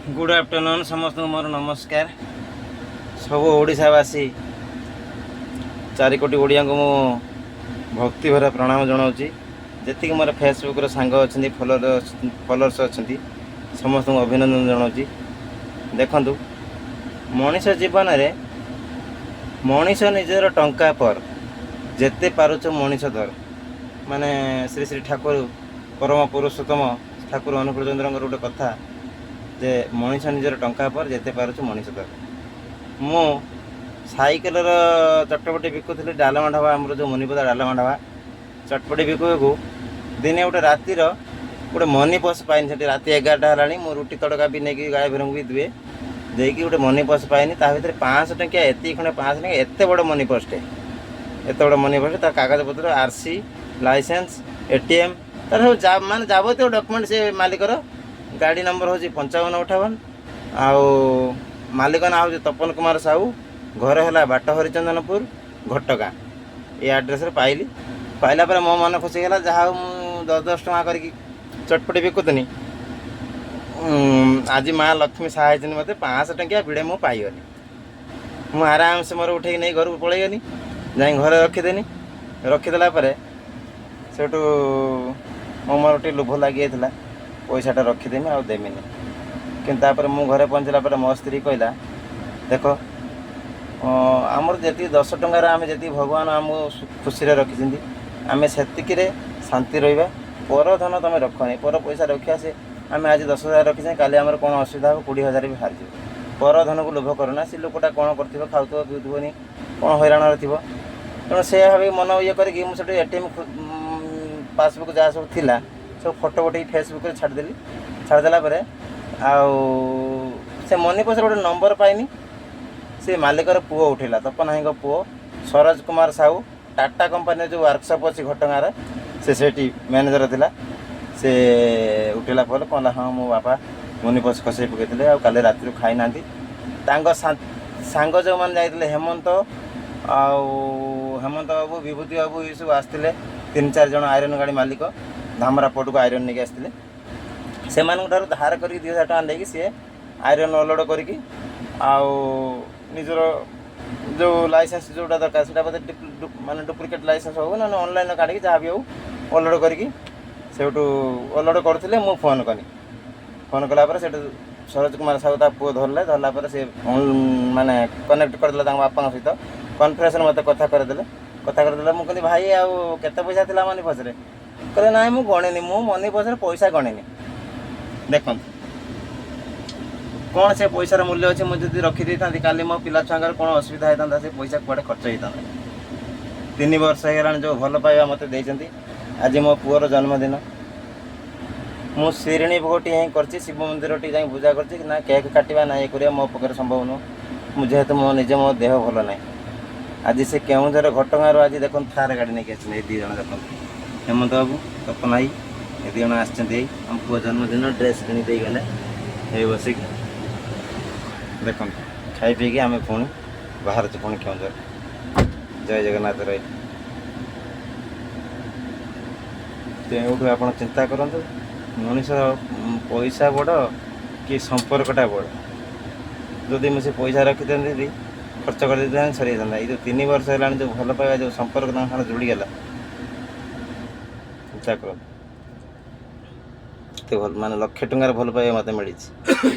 Good afternoon समस्त मोर नमस्कार सब ओडावासी 4 कोटी ओडिया को मो भक्ति भरा प्रणाम जनाऊँगी जी मोर फेसबुक सांग अच्छा फॉलोअर्स अच्छा समस्त को अभिनंदन जनाऊँगी। देखु मनीष जीवन में मनीष निजर टंका पर जेते पारुच मनीष धर माने श्री श्री ठाकुर परम पुरुषोत्तम ठाकुर अनुकूल चंद्र गोटे कथा जे मनीष निजर टंका पर जेते पारुच मनीष धर। मु साइकेल चटपटी बिकुली डालमा ढाबा आमर जो मुनिपदा डालमा ढाबा चटपटी बिकू दिने गोटे रातिर गोटे मनी पर्स पाइनि से राति 11टा है रुटी तड़का भी नहीं गाय भीर भी दुए देकी गोटे मनी पर्स पाइनि ता भर 500 टंकिया एति खंडे 500 टंकिया एत बड़ मनी पर्सटे एत बड़ मनी पर्स तार कागज पत्र आरसी लाइसेंस एटीएम तार सब मान जाबतीय डॉक्यूमेंट से मालिकर गाड़ी नंबर हूँ 5558 आउ मालिक ना हूँ तपन कुमार साहू घर है बाट हरिचंदनपुर घटगाँ ये आड्रेस पाइली पाइला पर मो मन खुशी है जहाँ मुझे 10 टଙ୍କା करके चटपटी बिकुनी आज माँ लक्ष्मी सहाय मत 500 टंकिया भिड़े मुझे पाइगली मुझे आराम से मोर उठे नहीं घर को पलैगली जाए घर रखीदेनी रखीदेला सेठू मो मोर टे लोभ लगी पैसाटा रखीदेमी आ देमिनी कि मु घरे पहुँचला मो स्त्री कहला देख आमर जी 10 टंकार आम जी भगवान आम खुशी रखी आम से शांति रहा पर धन तुम रख नहीं पर पैसा रखा से आम आज 10,000 रखी काली आम कौन असुविधा हो 20,000 भी हार पर धन को लोभ करना से लोकटा कौन कर खाऊ पिउथनी कौन हैरान थो तेणु से भाई मन ये करके मुझे एटीएम पासबुक जहाँ सब थी सब फोटो उठे फेसबुक छाड़देली छाड़देला से मनी पर्स गोटे नंबर पाइनि से मालिकर पुओ उठेला तपन भाई पुओ सरोज कुमार साहू टाटा कंपानी जो वर्कशॉप अच्छी घटगाँव से मैनेजर थिला से उठेला फल कहला हाँ मो बापा मनी पर्स खसई पकईले आ काली राति खाई ना सांग जो मैंने जाते हेमंत हेमंत बाबू विभूति बाबू ये सब आसते 3-4 जन आयरन गाड़ी मालिक धामरा पट को आयरन नहीं आसते से धार कर 2,000 टଙ୍କା लेकिन सी आयरन अलोड करके निजर जो लाइसेंस जोटा दरकार से माने डुप्लिकेट लाइसेंस हो ना ऑनलाइन काढ़ी जहाँ भी हो अलोड करके सेठू अलोड करते मुझे फोन कनी फोन कलापर से सरोज कुमार साहू ता पुओ धरले धरला से माने कनेक्ट करदे बापा सहित कन्फरेन्स मत कथा करदे मुझे कहली भाई आउ केते पैसा थिला मनी पर्स रे कहले ना मुझे गणिनी मु मनी पर्स रे पैसा गणिनी देख कौन से पैसार मूल्य अच्छे मुझे जब रखी था काली मो पिला छुआ कौन असुविधा होता से पैसा कुआड़े खर्च होता 3 वर्ष हो जो भल पाइबा मत देते आज मो पुअर जन्मदिन मु शिरणी भोगटी ही कर शिव मंदिर टी जा पूजा कर ना केक काटा ना ये कर मो पकड़ संभव नुह मुझे तो मो निजे मो देह भल ना आज से केउझर घटगाँव आज देख थार गाड़ी नहीं आस 2 जन देख हेमंत बाबू तपन भाई ये 2 जन आम पुआ जन्मदिन ड्रेस किणी गले ये बसिक देख खाई पीक आम पुणी बाहर पुणी केउझर जय जगन्नाथ रही तेठू आप चिंता करूँ मनीष पैसा बड़ कि संपर्कटा बड़ जदि मुझे पैसा रखी दिखती खर्च कर देते सर जाता ये जो 3 वर्ष है जो भल पाइबा जो संपर्क जोड़ीगला चिंता कर माने 1,00,000 टंकार भल पाइबा मत मिली।